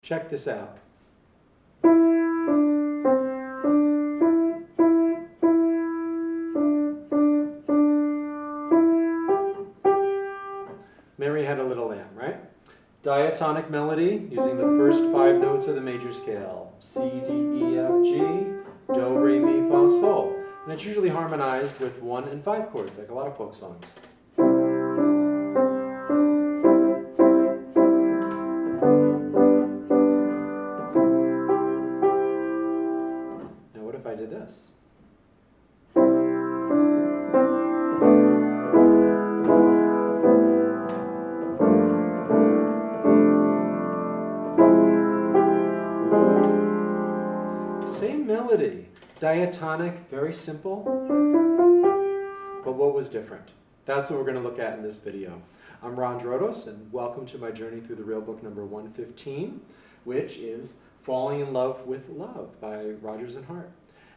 Check this out. Mary Had a Little Lamb, right? Diatonic melody using the first 5 notes of the major scale. C, D, E, F, G, Do, Re, Mi, Fa, Sol. And it's usually harmonized with 1 and 5 chords, like a lot of folk songs. Now what if I did this? Same melody, diatonic, very simple, but what was different? That's what we're going to look at in this video. I'm Drotos, and welcome to my journey through the real book number 115, which is Falling in Love with Love by Rodgers and Hart.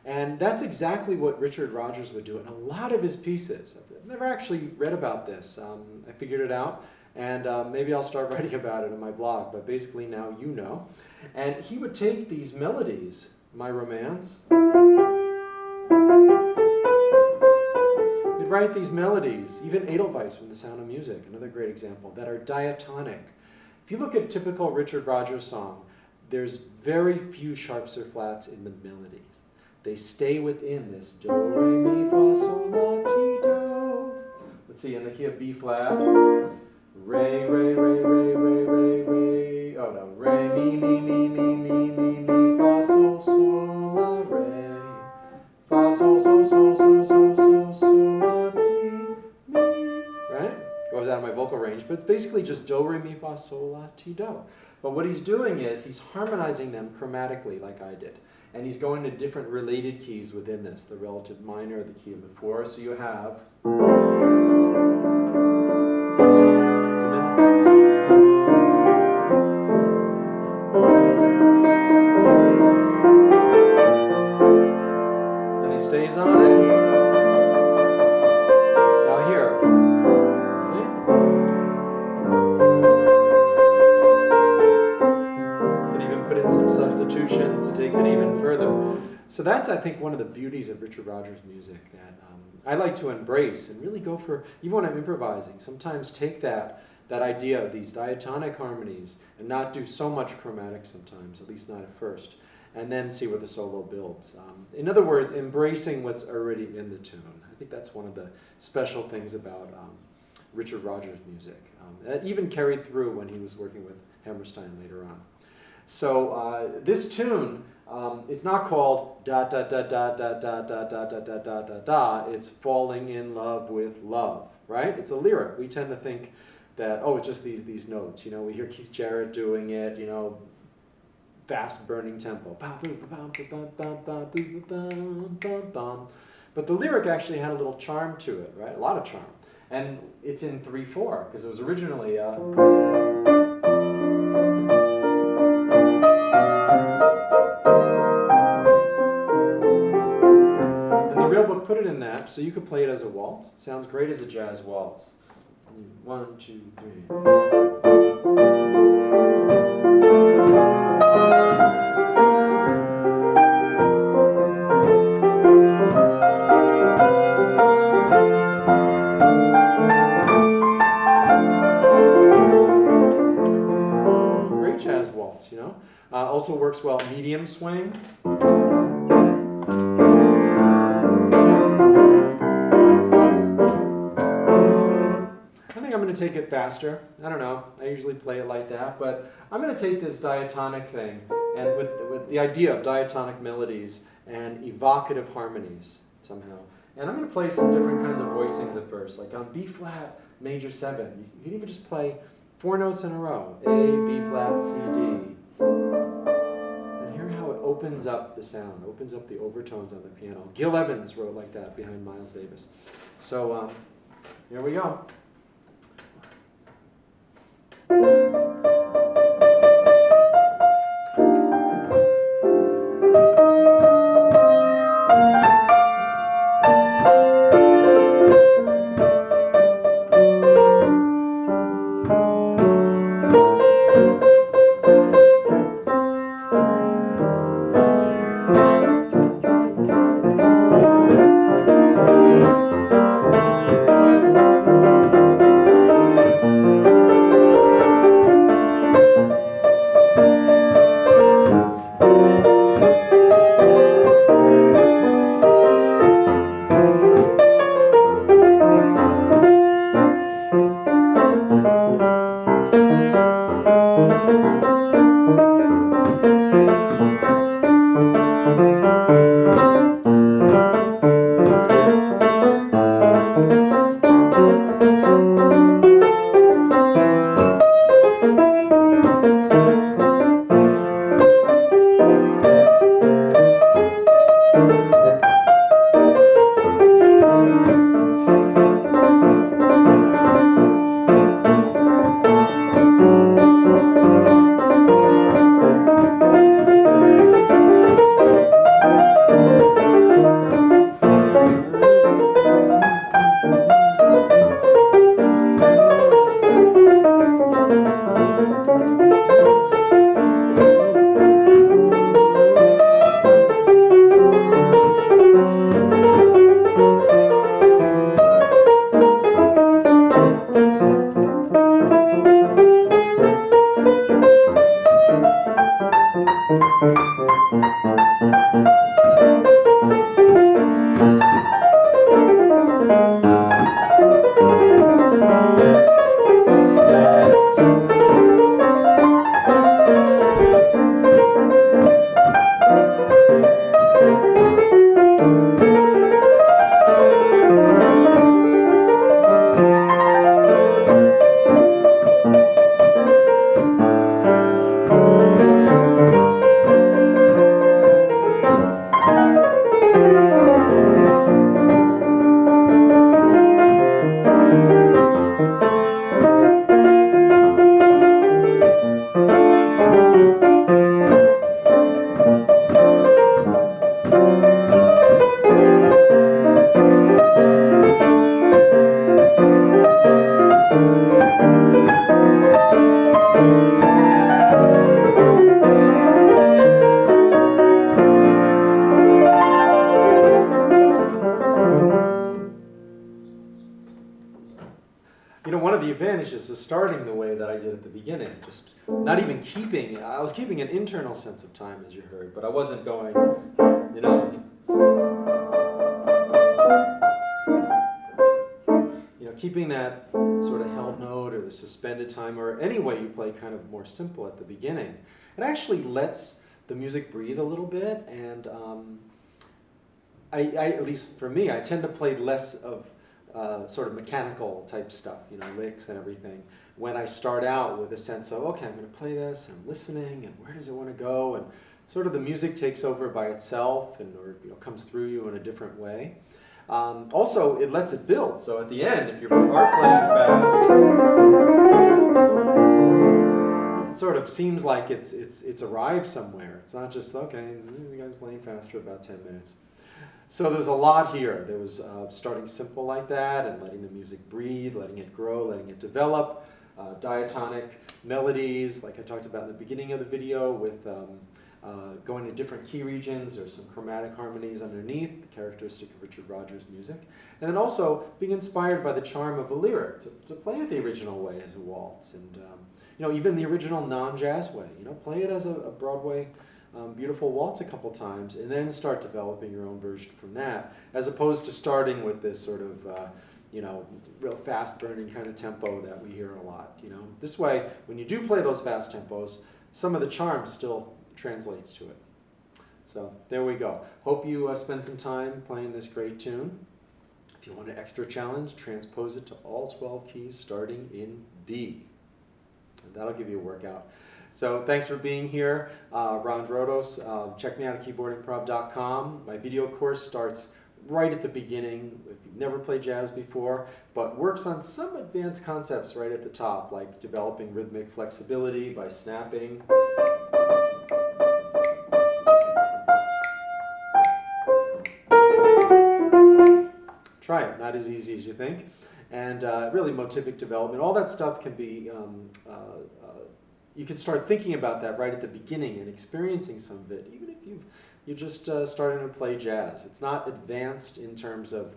And that's exactly what Richard Rodgers would do in a lot of his pieces. I've never actually read about this. I figured it out, and maybe I'll start writing about it in my blog, but basically now you know. And he would take these melodies, My Romance. He'd write these melodies, even Edelweiss from The Sound of Music, another great example, that are diatonic. If you look at typical Richard Rodgers song, there's very few sharps or flats in the melodies. They stay within this do, re, mi, fa, sol, la, ti, do. Let's see, in the key of B flat, re, re, re, re, re, re, re. Oh no, re, mi, mi, mi, mi, mi, mi, mi, fa, sol, sol, la, re. Fa, sol, sol, sol, sol, sol, sol, sol, la, ti, mi. Right? Goes out of my vocal range, but it's basically just do, re, mi, fa, sol, la, ti, do. But what he's doing is he's harmonizing them chromatically like I did. And he's going to different related keys within this, the relative minor, the key of the 4. So you have and he stays on it. Now here. Some substitutions to take it even further. So that's, I think, one of the beauties of Richard Rodgers' music that I like to embrace and really go for, even when I'm improvising, sometimes take that idea of these diatonic harmonies and not do so much chromatic sometimes, at least not at first, and then see what the solo builds. In other words, embracing what's already in the tune. I think that's one of the special things about Richard Rodgers' music. That even carried through when he was working with Hammerstein later on. So this tune, it's not called da da da da da da da da da da da da da. It's falling in love with love, right? It's a lyric. We tend to think that, oh, it's just these notes. You know, we hear Keith Jarrett doing it. You know, fast burning tempo. But the lyric actually had a little charm to it, right? A lot of charm, and it's in 3/4 because it was originally. Put it in that, so you could play it as a waltz. Sounds great as a jazz waltz. 1, 2, 3. Great jazz waltz, you know. Also works well medium swing. I'm going to take it faster. I don't know. I usually play it like that, but I'm going to take this diatonic thing and with the idea of diatonic melodies and evocative harmonies somehow. And I'm going to play some different kinds of voicings at first, like on B flat major 7. You can even just play 4 notes in a row: A, B flat, C, D. And hear how it opens up the sound, opens up the overtones on the piano. Gil Evans wrote like that behind Miles Davis. So here we go. One of the advantages is starting the way that I did at the beginning, just not even keeping, I was keeping an internal sense of time, as you heard, but I wasn't going, keeping that sort of held note or the suspended time or any way you play kind of more simple at the beginning. It actually lets the music breathe a little bit, and I at least for me, I tend to play less of sort of mechanical type stuff, licks and everything, when I start out with a sense of, okay, I'm going to play this, and I'm listening, and where does it want to go, and sort of the music takes over by itself, and or comes through you in a different way. Also, it lets it build, so at the end, if you are playing fast, it sort of seems like it's arrived somewhere. It's not just, okay, you guys playing fast for about 10 minutes. So there's a lot here. There was starting simple like that and letting the music breathe, letting it grow, letting it develop. Diatonic melodies, like I talked about in the beginning of the video, with going to different key regions or some chromatic harmonies underneath, the characteristic of Richard Rodgers' music. And then also being inspired by the charm of a lyric, to play it the original way as a waltz, and even the original non-jazz way. Play it as a Broadway beautiful waltz a couple times, and then start developing your own version from that, as opposed to starting with this sort of real fast burning kind of tempo that we hear a lot. This way, when you do play those fast tempos, some of the charm still translates to it. So there we go. Hope you spend some time playing this great tune. If you want an extra challenge, transpose it to all 12 keys starting in B. And that'll give you a workout. So thanks for being here. Ron Drotos. Check me out at KeyboardImprov.com. My video course starts right at the beginning, if you've never played jazz before, but works on some advanced concepts right at the top, like developing rhythmic flexibility by snapping. Try it, not as easy as you think. And really motivic development, all that stuff can be, you can start thinking about that right at the beginning and experiencing some of it, even if you're just starting to play jazz. It's not advanced in terms of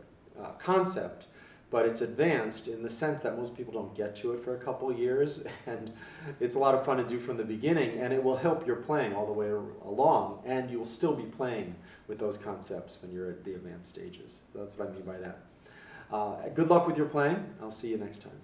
concept, but it's advanced in the sense that most people don't get to it for a couple years, and it's a lot of fun to do from the beginning, and it will help your playing all the way along, and you will still be playing with those concepts when you're at the advanced stages. So that's what I mean by that. Good luck with your playing. I'll see you next time.